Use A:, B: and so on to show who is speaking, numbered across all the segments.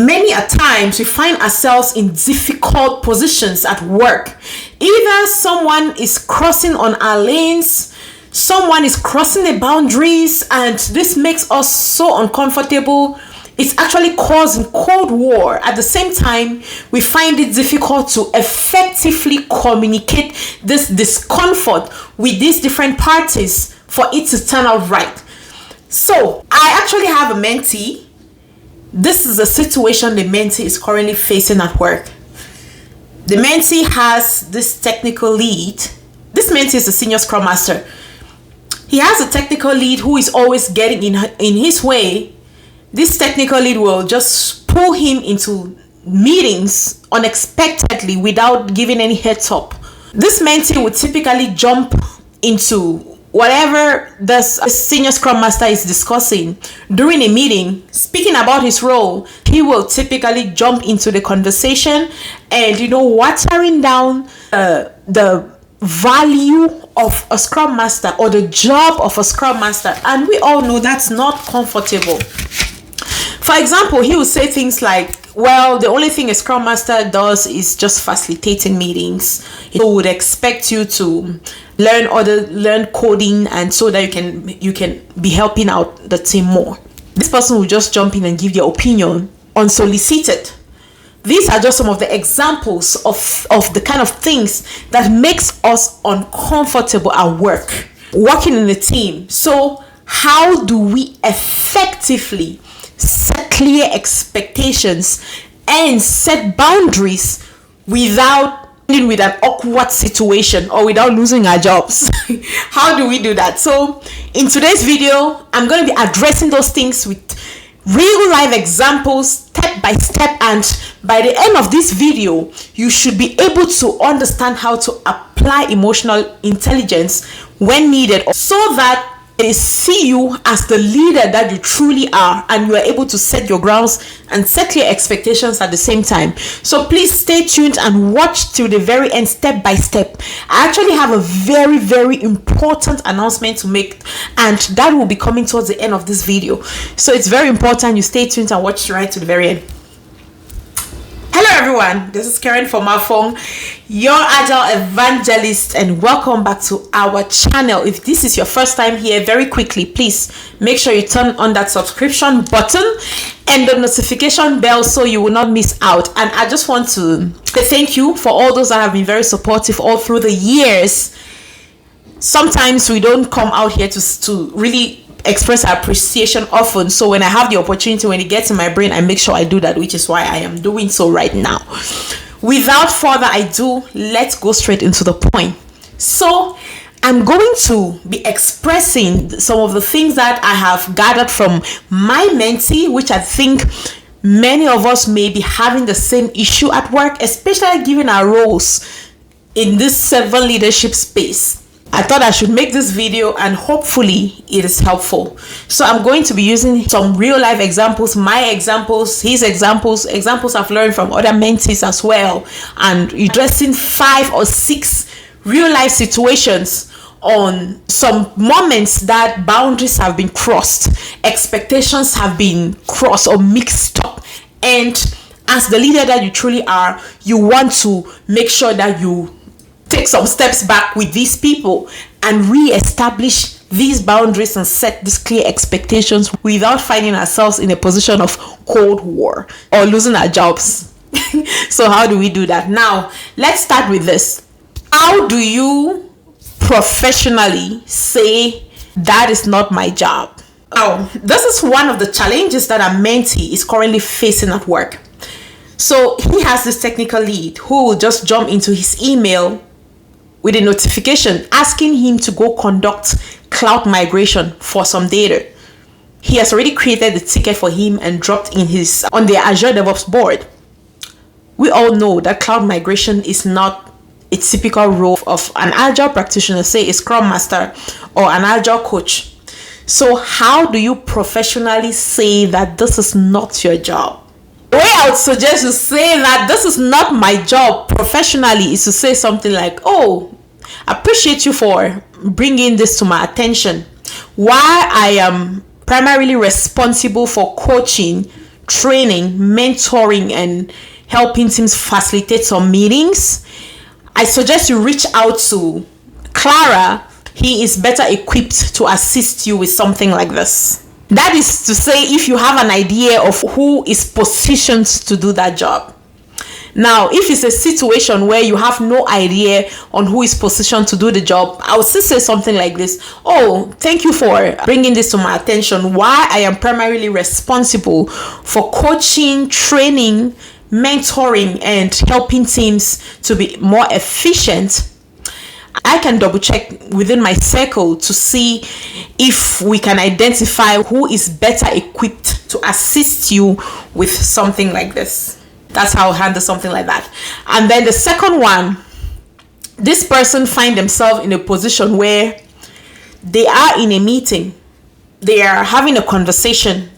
A: Many a times we find ourselves in difficult positions at work. Either someone is crossing on our lanes, someone is crossing the boundaries, and this makes us so uncomfortable. It's actually causing Cold War. At the same time, we find it difficult to effectively communicate this discomfort with these different parties for it to turn out right. So, I actually have a mentee. This is a situation the mentee is currently facing at work. The mentee has this technical lead. This mentee is a senior Scrum Master. He has a technical lead who is always getting in his way. This technical lead will just pull him into meetings unexpectedly without giving any heads up. This mentee would typically jump into whatever the senior Scrum Master is discussing during a meeting. Speaking about his role, he will typically jump into the conversation and, watering down the value of a Scrum Master or the job of a Scrum Master. And we all know that's not comfortable. For example, he will say things like, well, the only thing a Scrum Master does is just facilitating meetings. He would expect you to learn coding, and so that you can be helping out the team more. This person will just jump in and give their opinion unsolicited. These are just some of the examples of the kind of things that makes us uncomfortable at work, working in a team. So how do we effectively set clear expectations and set boundaries without dealing with an awkward situation or without losing our jobs? How do we do that? So in today's video, I'm going to be addressing those things with real life examples, step by step, and by the end of this video, you should be able to understand how to apply emotional intelligence when needed, so that they see you as the leader that you truly are, and you are able to set your grounds and set your expectations at the same time. So please stay tuned and watch till the very end, step by step. I actually have a very, very important announcement to make, and that will be coming towards the end of this video. So it's very important you stay tuned and watch right to the very end. Hello everyone, this is Karen from my phone, your Agile evangelist, and welcome back to our channel. If this is your first time here, very quickly, please make sure you turn on that subscription button and the notification bell so you will not miss out. And I just want to say thank you for all those that have been very supportive all through the years. Sometimes we don't come out here to really express appreciation often, so when I have the opportunity, when it gets in my brain, I make sure I do that, which is why I am doing so right now. Without further ado, let's go straight into the point. So I'm going to be expressing some of the things that I have gathered from my mentee, which I think many of us may be having the same issue at work, especially given our roles in this servant leadership space. I thought I should make this video and hopefully it is helpful. So I'm going to be using some real life examples, my examples, his examples I've learned from other mentees as well, and addressing 5 or 6 real life situations on some moments that boundaries have been crossed, expectations have been crossed or mixed up, and as the leader that you truly are, you want to make sure that you take some steps back with these people and re-establish these boundaries and set these clear expectations without finding ourselves in a position of Cold War or losing our jobs. So how do we do that? Now, let's start with this. How do you professionally say that is not my job? Oh, this is one of the challenges that our mentee is currently facing at work. So he has this technical lead who will just jump into his email with a notification asking him to go conduct cloud migration for some data. He has already created the ticket for him and dropped on the Azure DevOps board. We all know that cloud migration is not a typical role of an Agile practitioner, say a Scrum Master or an Agile coach. So how do you professionally say that this is not your job? The way I would suggest you say that this is not my job professionally is to say something like, oh, I appreciate you for bringing this to my attention. While I am primarily responsible for coaching training, mentoring, and helping teams facilitate some meetings, I suggest you reach out to Clara. He is better equipped to assist you with something like this. That is to say, if you have an idea of who is positioned to do that job. Now, if it's a situation where you have no idea on who is positioned to do the job, I would still say something like this. Oh, thank you for bringing this to my attention. Why I am primarily responsible for coaching, training, mentoring, and helping teams to be more efficient. I can double check within my circle to see if we can identify who is better equipped to assist you with something like this. That's how I'll handle something like that. And then the second one, this person find themselves in a position where they are in a meeting. They are having a conversation.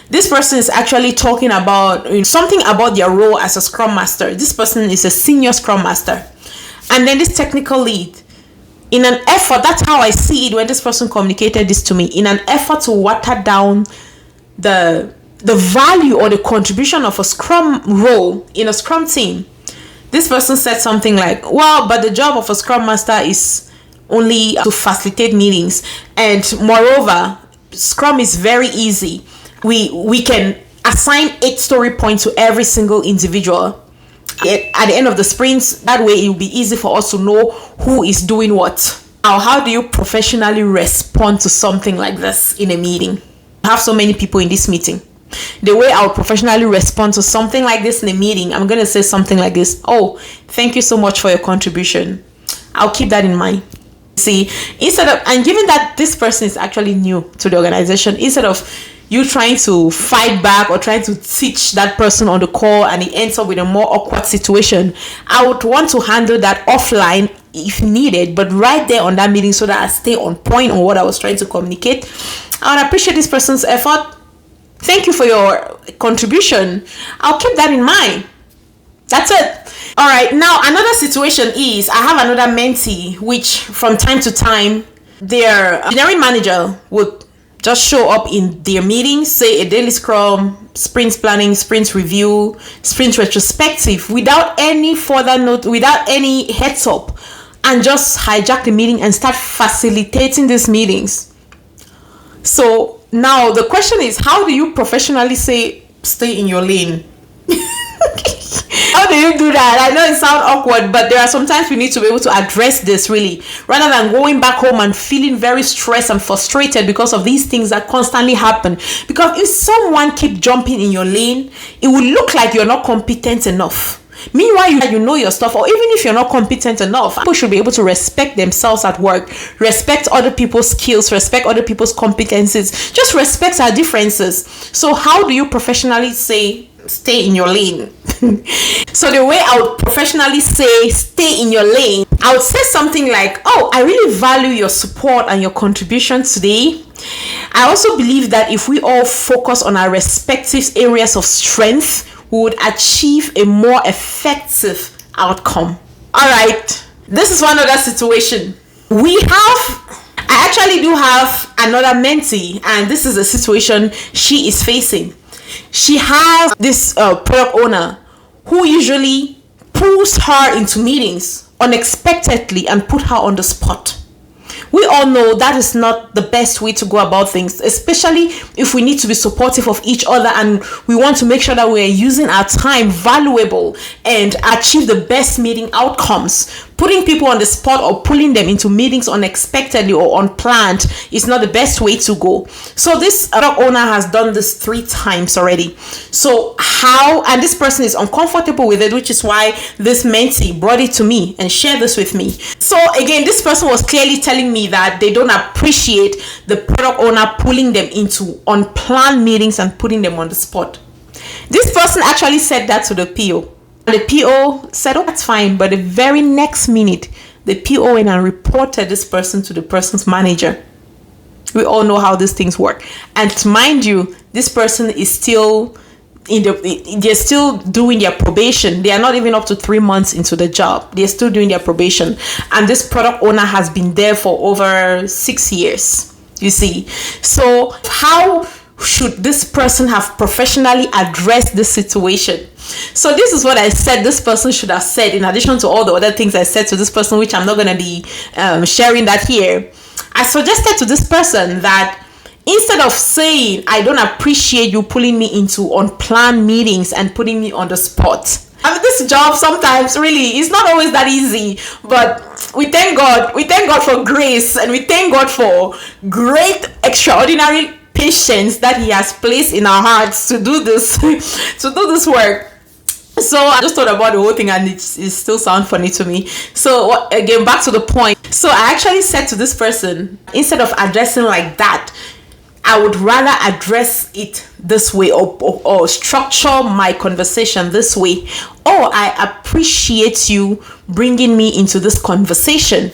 A: This person is actually talking about something about their role as a Scrum Master. This person is a senior Scrum Master. And then this technical lead, in an effort, that's how I see it when this person communicated this to me, in an effort to water down the value or the contribution of a Scrum role in a Scrum team, this person said something like, well, but the job of a Scrum Master is only to facilitate meetings. And moreover, Scrum is very easy. We can assign 8 story points to every single individual. At the end of the sprints, that way it will be easy for us to know who is doing what. Now, how do you professionally respond to something like this in a meeting? I have so many people in this meeting. The way I would professionally respond to something like this in a meeting, I'm going to say something like this. Oh, thank you so much for your contribution. I'll keep that in mind. See, and given that this person is actually new to the organization, instead of you trying to fight back or trying to teach that person on the call and it ends up with a more awkward situation, I would want to handle that offline if needed, but right there on that meeting so that I stay on point on what I was trying to communicate. I would appreciate this person's effort. Thank you for your contribution. I'll keep that in mind. That's it. All right. Now, another situation is I have another mentee, which from time to time, their engineering manager would just show up in their meetings, say a daily Scrum, sprint planning, sprint review, sprint retrospective, without any further note, without any heads up, and just hijack the meeting and start facilitating these meetings. So now the question is, how do you professionally say, stay in your lane? How do you do that? I know it sounds awkward, but there are sometimes we need to be able to address this really, rather than going back home and feeling very stressed and frustrated because of these things that constantly happen. Because if someone keep jumping in your lane, it will look like you're not competent enough. Meanwhile, you know your stuff, or even if you're not competent enough, people should be able to respect themselves at work, respect other people's skills, respect other people's competencies, just respect our differences. So how do you professionally say, stay in your lane? So the way I would professionally say, stay in your lane, I would say something like, oh, I really value your support and your contribution today. I also believe that if we all focus on our respective areas of strength, we would achieve a more effective outcome. All right, this is one other situation. I actually do have another mentee, and this is a situation she is facing. She has this product owner who usually pulls her into meetings unexpectedly and put her on the spot. We all know that is not the best way to go about things, especially if we need to be supportive of each other and we want to make sure that we're using our time valuable and achieve the best meeting outcomes. Putting people on the spot or pulling them into meetings unexpectedly or unplanned is not the best way to go. So this product owner has done this 3 times already. So and this person is uncomfortable with it, which is why this mentee brought it to me and shared this with me. So again, this person was clearly telling me that they don't appreciate the product owner pulling them into unplanned meetings and putting them on the spot. This person actually said that to the PO. And the PO said, oh, that's fine. But the very next minute, the PO went and reported this person to the person's manager. We all know how these things work. And mind you, this person is still they're still doing their probation. They are not even up to 3 months into the job. They're still doing their probation. And this product owner has been there for over 6 years. You see. So how should this person have professionally addressed this situation? So this is what I said this person should have said, in addition to all the other things I said to this person, which I'm not going to be sharing that here. I suggested to this person that instead of saying, I don't appreciate you pulling me into unplanned meetings and putting me on the spot. I mean, this job sometimes really is not always that easy, but we thank God. We thank God for grace, and we thank God for great, extraordinary patience that He has placed in our hearts to do this, to do this work. So I just thought about the whole thing, and it still sounds funny to me. So again, back to the point. So I actually said to this person, instead of addressing like that, I would rather address it this way, or structure my conversation this way. Oh, I appreciate you bringing me into this conversation.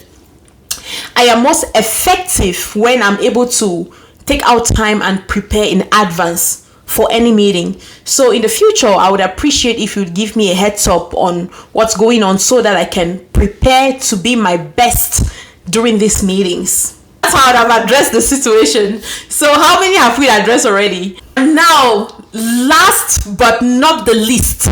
A: I am most effective when I'm able to take out time and prepare in advance for any meeting. So in the future, I would appreciate if you'd give me a heads up on what's going on so that I can prepare to be my best during these meetings. That's how I have addressed the situation. So how many have we addressed already? Now, last but not the least,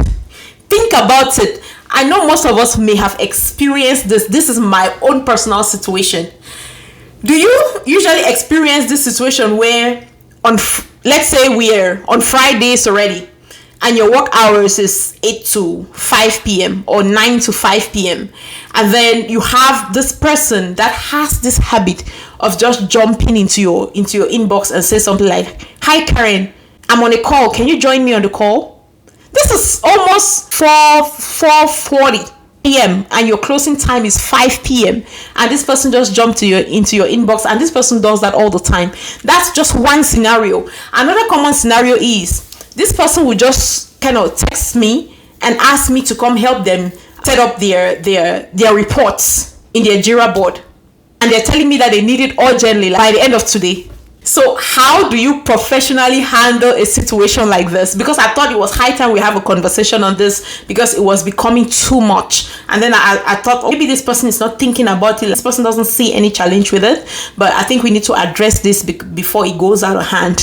A: think about it. I know most of us may have experienced this. This is my own personal situation. Do you usually experience this situation where let's say we're on Fridays already, and your work hours is 8 to 5 p.m. or 9 to 5 p.m. And then you have this person that has this habit of just jumping into your inbox and say something like, "Hi Karen, I'm on a call. Can you join me on the call?" This is almost 4:40 p.m. and your closing time is 5 p.m. and this person just jumped into your inbox, and this person does that all the time. That's just one scenario. Another common scenario is this person will just kind of text me and ask me to come help them set up their reports in their Jira board, and they're telling me that they need it urgently, like by the end of today. So how do you professionally handle a situation like this? Because I thought it was high time we have a conversation on this, because it was becoming too much. And then I thought, maybe this person is not thinking about it. This person doesn't see any challenge with it. But I think we need to address this before it goes out of hand.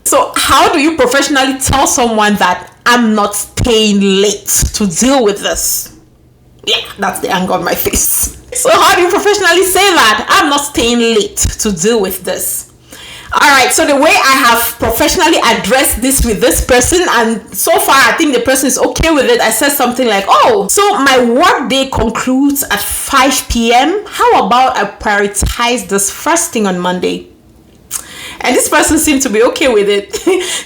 A: So how do you professionally tell someone that I'm not staying late to deal with this? Yeah, that's the anger on my face. So how do you professionally say that I'm not staying late to deal with this? All right, so the way I have professionally addressed this with this person, and so far I think the person is okay with it, I said something like, "Oh, so my work day concludes at 5 p.m. How about I prioritize this first thing on Monday?" And this person seemed to be okay with it.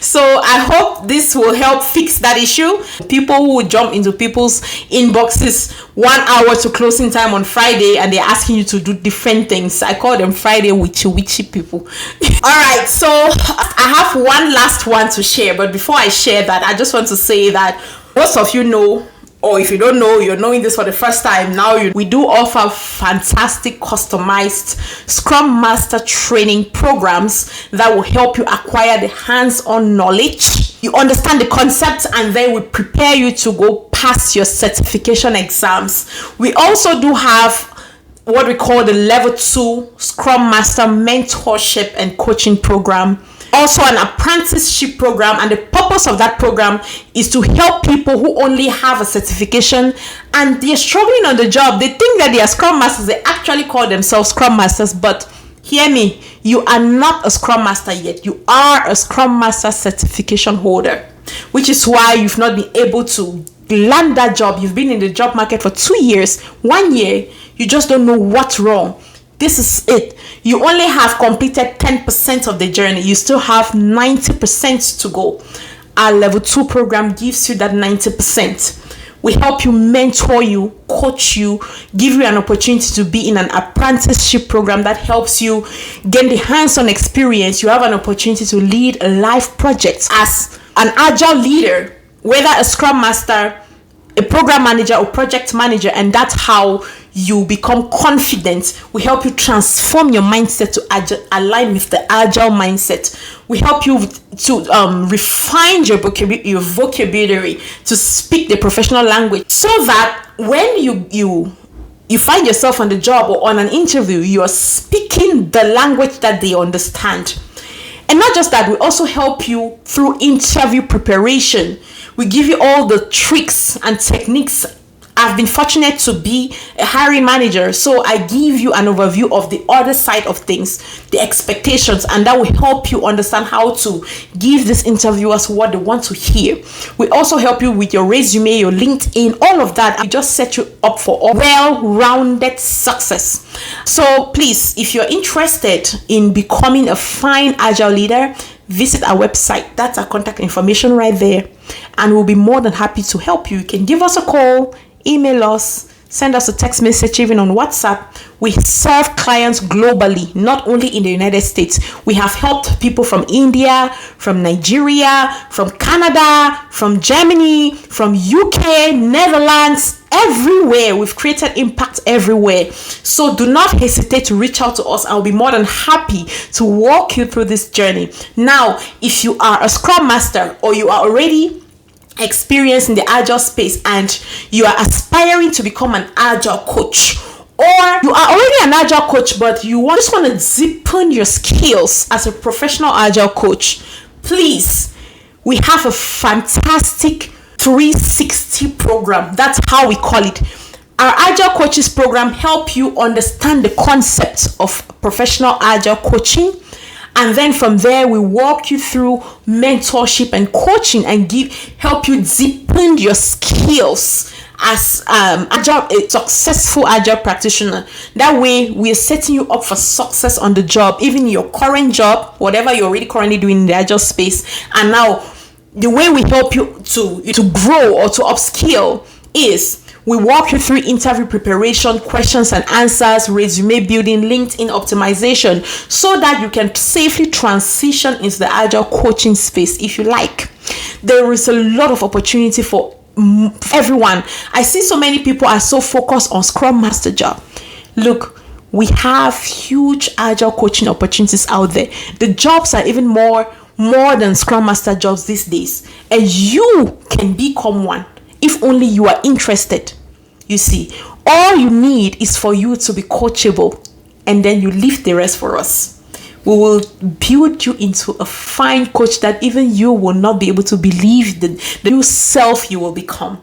A: So I hope this will help fix that issue. People who jump into people's inboxes 1 hour to closing time on Friday, and they're asking you to do different things. I call them Friday witchy people. All right, so I have one last one to share. But before I share that, I just want to say that most of you know, or if you don't know, you're knowing this for the first time now. We do offer fantastic customized Scrum Master training programs that will help you acquire the hands-on knowledge. You understand the concepts, and then we prepare you to go past your certification exams. We also do have what we call the Level 2 Scrum Master Mentorship and Coaching Program. Also an apprenticeship program, and the purpose of that program is to help people who only have a certification and they're struggling on the job. They think that they are Scrum Masters. They actually call themselves Scrum Masters, but hear me, you are not a Scrum Master yet. You are a Scrum Master certification holder, which is why you've not been able to land that job. You've been in the job market for 2 years, 1 year, you just don't know what's wrong. This is it. You only have completed 10% of the journey. You still have 90% to go. Our Level 2 program gives you that 90%. We help you, mentor you, coach you, give you an opportunity to be in an apprenticeship program that helps you gain the hands-on experience. You have an opportunity to lead a life project as an Agile leader, whether a Scrum Master, a program manager, or project manager, and that's how you become confident. We help you transform your mindset to align with the Agile mindset. We help you to refine your vocabulary to speak the professional language, so that when you find yourself on the job or on an interview, you are speaking the language that they understand. And And not just that, we also help you through interview preparation. We give you all the tricks and techniques. I've been fortunate to be a hiring manager, so I give you an overview of the other side of things, the expectations, and that will help you understand how to give these interviewers what they want to hear. We also help you with your resume, your LinkedIn, all of that. I just set you up for a well-rounded success. So please, if you're interested in becoming a fine Agile leader, visit our website. That's our contact information right there, and we'll be more than happy to help you. You can give us a call, email us, send us a text message, even on WhatsApp. We serve clients globally, not only in the United States. We have helped people from India, from Nigeria, from Canada, from Germany, from UK, Netherlands, everywhere. We've created impact everywhere. So do not hesitate to reach out to us. I'll be more than happy to walk you through this journey. Now, if you are a Scrum Master or you are already experienced in the Agile space and you are aspiring to become an Agile coach, or you are already an Agile coach but you just want to deepen your skills as a professional Agile coach, please, we have a fantastic 360 program. That's how we call it. Our Agile Coaches program help you understand the concepts of professional Agile coaching. And then from there, we walk you through mentorship and coaching and help you deepen your skills as a successful Agile practitioner. That way, we're setting you up for success on the job, even your current job, whatever you're already currently doing in the Agile space. And now, the way we help you to grow or to upskill is we walk you through interview preparation, questions and answers, resume building, LinkedIn optimization, so that you can safely transition into the Agile coaching space if you like. There is a lot of opportunity for everyone. I see so many people are so focused on Scrum Master job. Look, we have huge Agile coaching opportunities out there. The jobs are even more than Scrum Master jobs these days, and you can become one if only you are interested. You see, all you need is for you to be coachable, and then you leave the rest for us. We will build you into a fine coach that even you will not be able to believe the new self you will become.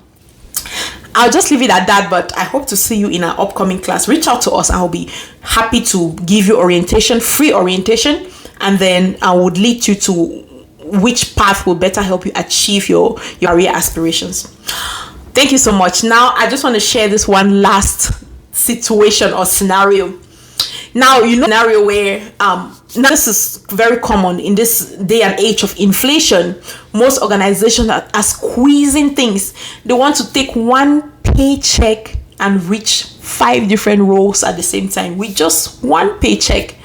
A: I'll just leave it at that, but I hope to see you in our upcoming class. Reach out to us. I'll be happy to give you orientation, free orientation, and then I would lead you to which path will better help you achieve your career aspirations. Thank you so much. Now, I just want to share this one last situation or scenario. Now, scenario where now this is very common in this day and age of inflation. Most organizations are squeezing things. They want to take one paycheck and reach 5 different roles at the same time with just one paycheck.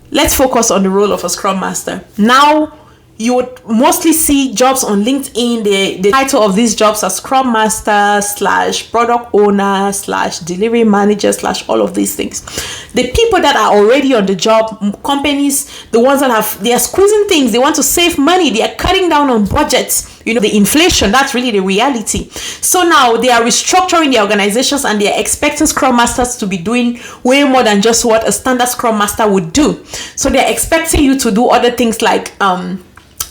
A: Let's focus on the role of a Scrum Master. Now, you would mostly see jobs on LinkedIn. The title of these jobs are Scrum Master / Product Owner / Delivery Manager / all of these things. The people that are already on the job, companies, the ones that they are squeezing things. They want to save money. They are cutting down on budgets. The inflation, that's really the reality. So now they are restructuring the organizations and they are expecting Scrum Masters to be doing way more than just what a standard Scrum Master would do. So they're expecting you to do other things like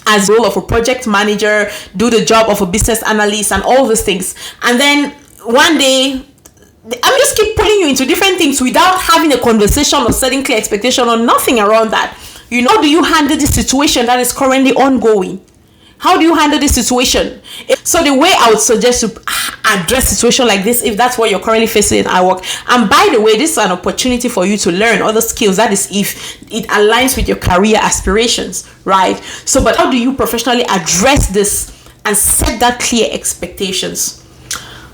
A: as the role of a project manager, do the job of a business analyst and all these things. And then one day, I'm just keep pulling you into different things without having a conversation or setting clear expectation or nothing around that. How do you handle the situation that is currently ongoing? How do you handle this situation? So the way I would suggest to address situation like this, if that's what you're currently facing in our work, and by the way, this is an opportunity for you to learn other skills. That is if it aligns with your career aspirations, right? So, but how do you professionally address this and set that clear expectations?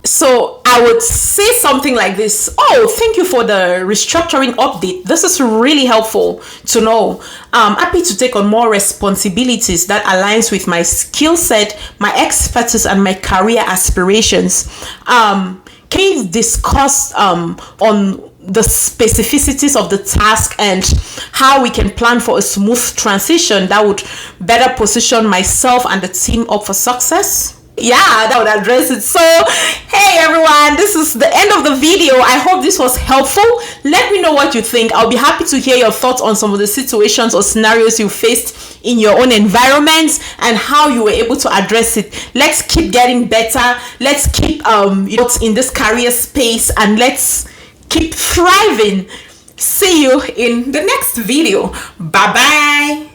A: So I would say something like this. Oh, thank you for the restructuring update. This is really helpful to know. I'm happy to take on more responsibilities that aligns with my skill set, my expertise, and my career aspirations. Can you discuss on the specificities of the task and how we can plan for a smooth transition that would better position myself and the team up for success? Yeah, that would address it. So hey everyone, this is the end of the video. I hope this was helpful. Let me know what you think. I'll be happy to hear your thoughts on some of the situations or scenarios you faced in your own environments and how you were able to address it. Let's keep getting better. Let's keep in this career space, and let's keep thriving. See you in the next video. Bye bye.